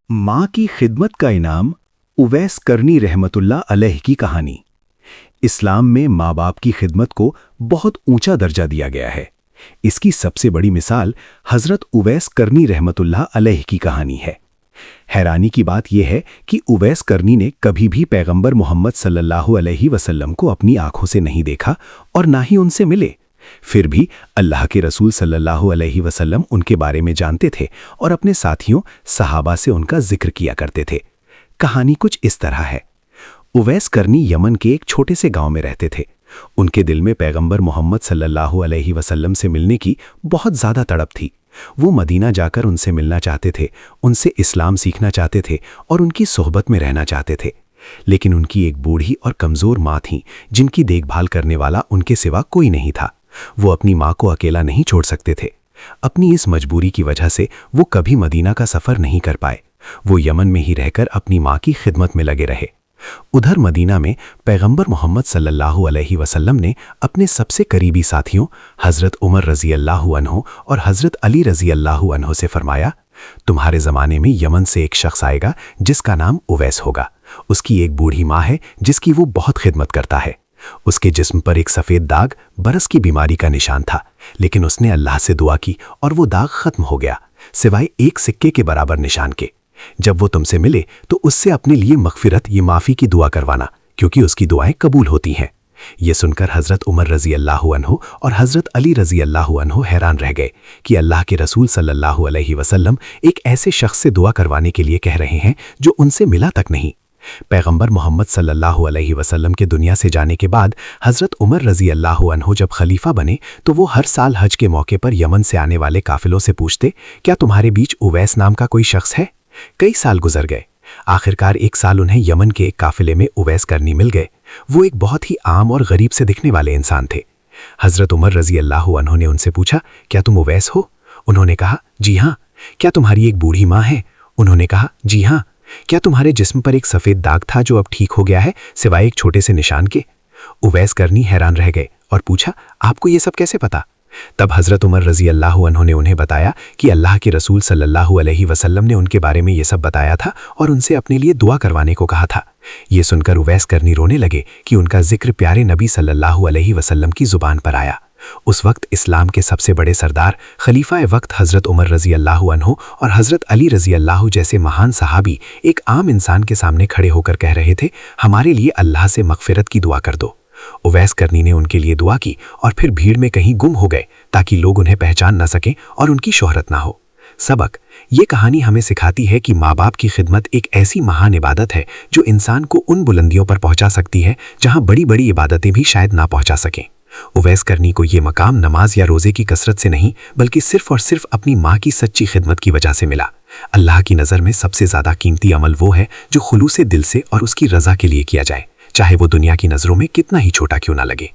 माँ की खिदमत का इनाम उवैस करनी रहमतुल्लाह अलैह की कहानी। इस्लाम में माँ बाप की खिदमत को बहुत ऊंचा दर्जा दिया गया है। इसकी सबसे बड़ी मिसाल हज़रत उवैस करनी रहमतुल्लाह अलैह की कहानी है। हैरानी की बात यह है कि उवैस करनी ने कभी भी पैगंबर मोहम्मद सल्लल्लाहु अलैहि वसल्लम को अपनी आंखों से नहीं देखा और ना ही उनसे मिले। फिर भी अल्लाह के रसूल सल्लल्लाहु अलैहि वसल्लम उनके बारे में जानते थे और अपने साथियों सहाबा से उनका जिक्र किया करते थे। कहानी कुछ इस तरह है। उवैस करनी यमन के एक छोटे से गांव में रहते थे। उनके दिल में पैगंबर मोहम्मद सल्लल्लाहु अलैहि वसल्लम से मिलने की बहुत ज़्यादा तड़प थी। वो मदीना जाकर उनसे मिलना चाहते थे, उनसे इस्लाम सीखना चाहते थे और उनकी सोहबत में रहना चाहते थे। लेकिन उनकी एक बूढ़ी और कमज़ोर माँ थी जिनकी देखभाल करने वाला उनके सिवा कोई नहीं था। वो अपनी माँ को अकेला नहीं छोड़ सकते थे। अपनी इस मजबूरी की वजह से वो कभी मदीना का सफ़र नहीं कर पाए। वो यमन में ही रहकर अपनी माँ की खिदमत में लगे रहे। उधर मदीना में पैगंबर मोहम्मद सल्लल्लाहु अलैहि वसल्लम ने अपने सबसे करीबी साथियों हज़रत उमर रज़ी अल्लाहु अन्हु और हज़रत अली रज़ी अल्लाहु अन्हु से फरमाया, तुम्हारे ज़माने में यमन से एक शख्स आएगा जिसका नाम उवैस होगा। उसकी एक बूढ़ी माँ है जिसकी वो बहुत खिदमत करता है। उसके जिस्म पर एक सफ़ेद दाग बरस की बीमारी का निशान था, लेकिन उसने अल्लाह से दुआ की और वो दाग ख़त्म हो गया, सिवाय एक सिक्के के बराबर निशान के। जब वो तुमसे मिले तो उससे अपने लिए मग़फ़िरत ये माफ़ी की दुआ करवाना, क्योंकि उसकी दुआएं कबूल होती हैं। ये सुनकर हज़रत उमर रज़ी अल्लाहु अन्हु और हज़रत अली रज़ी अल्लाहु अन्हु हैरान रह गए कि अल्लाह के रसूल सल्लल्लाहु अलैहि वसल्लम एक ऐसे शख्स से दुआ करवाने के लिए कह रहे हैं जो उनसे मिला तक नहीं। पैगंबर मोहम्मद सल्लल्लाहु अलैहि वसल्लम के दुनिया से जाने के बाद हज़रत उमर रज़ी अल्लाहु अन्हु जब खलीफा बने तो वो हर साल हज के मौके पर यमन से आने वाले काफिलों से पूछते, क्या तुम्हारे बीच उवैस नाम का कोई शख्स है? कई साल गुजर गए। आखिरकार एक साल उन्हें यमन के एक काफिले में उवैस करनी मिल गए। वो एक बहुत ही आम और गरीब से दिखने वाले इंसान थे। हज़रत उमर रज़ी अल्लाहु अन्हु ने उनसे पूछा, क्या तुम उवैस हो? उन्होंने कहा, जी हाँ। क्या तुम्हारी एक बूढ़ी माँ है? उन्होंने कहा, जी हाँ। क्या तुम्हारे जिस्म पर एक सफ़ेद दाग था जो अब ठीक हो गया है, सिवाय एक छोटे से निशान के? उवैस करनी हैरान रह गए और पूछा, आपको ये सब कैसे पता? तब हज़रत उमर रज़ी अल्लाहु अन्हु ने उन्हें बताया कि अल्लाह के रसूल सल्लल्लाहु अलैहि वसल्लम ने उनके बारे में ये सब बताया था और उनसे अपने लिए दुआ करवाने को कहा था। ये सुनकर उवैस करनी रोने लगे कि उनका जिक्र प्यारे नबी सल्लल्लाहु अलैहि वसल्लम की ज़ुबान पर आया। उस वक्त इस्लाम के सबसे बड़े सरदार खलीफा वक्त हज़रत उमर रज़ी अल्लाहु अन्हु और हज़रत अली रज़ी अल्लाहु जैसे महान सहाबी एक आम इंसान के सामने खड़े होकर कह रहे थे, हमारे लिए अल्लाह से मग़फ़िरत की दुआ कर दो। उवैस करनी ने उनके लिए दुआ की और फिर भीड़ में कहीं गुम हो गए ताकि लोग उन्हें पहचान न सकें और उनकी शोहरत ना हो। सबक ये कहानी हमें सिखाती है कि माँ बाप की खिदमत एक ऐसी महान इबादत है जो इंसान को उन बुलंदियों पर पहुंचा सकती है जहां बड़ी बड़ी इबादतें भी शायद ना पहुंचा सकें। उवैस करनी को ये मकाम नमाज या रोज़े की कसरत से नहीं बल्कि सिर्फ और सिर्फ अपनी माँ की सच्ची खिदमत की वजह से मिला। अल्लाह की नज़र में सबसे ज़्यादा कीमती अमल वो है जो खुलूसे दिल से और उसकी रज़ा के लिए किया जाए, चाहे वो दुनिया की नज़रों में कितना ही छोटा क्यों ना लगे।